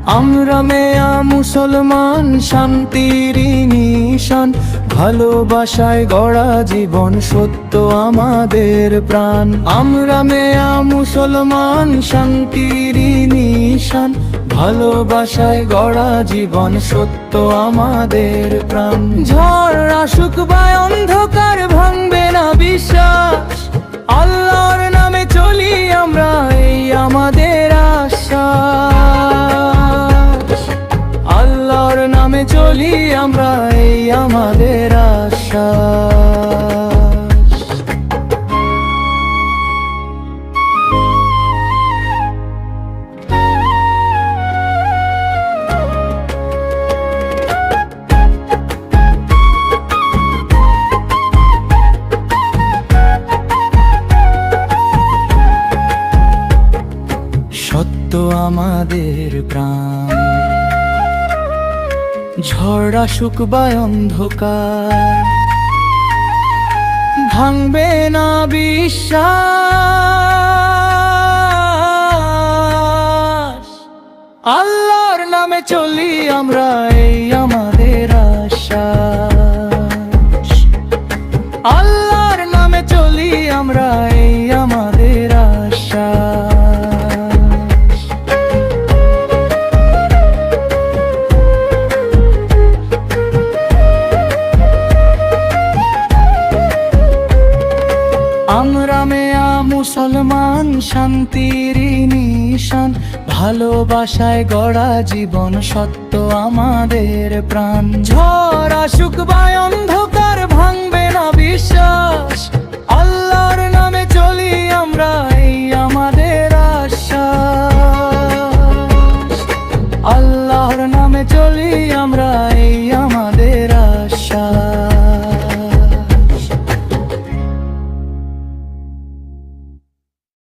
আমরা মেয়া মুসলমান, শান্তির নিশান, ভালোবাসায় গড়া জীবন সত্য আমাদের প্রাণ। আমরা মেয়া মুসলমান, শান্তির নিশান, ভালোবাসায় গড়া জীবন সত্য আমাদের প্রাণ। ঝড় আসুক বা অন্ধকার ভাঙবে না বিশ্বাস, আল্লাহর নামে চলি আমরা, এই আমাদের আশা। আল্লাহর নামে চলি আমরা, এই আমাদের আশা। সত্য আমাদের প্রাণ, ঝড় আসুক বা অন্ধকার ভাঙবে না বিশ্বাস। আল্লাহর নামে চলি আমরা, এই আমাদের আশা। আল্লাহর নামে চলি আমরা, এই আমাদের আশা। আমরা মেয়া মুসলমান, শান্তির নিশান, ভালোবাসায় গড়া জীবন সত্য আমাদের প্রাণ। ঝড় আসুক বা অন্ধকার ভাঙবে না বিশ্বাস, আল্লাহর নামে চলি আমরা, এই আমাদের আশা। আল্লাহর নামে চলি আমরা।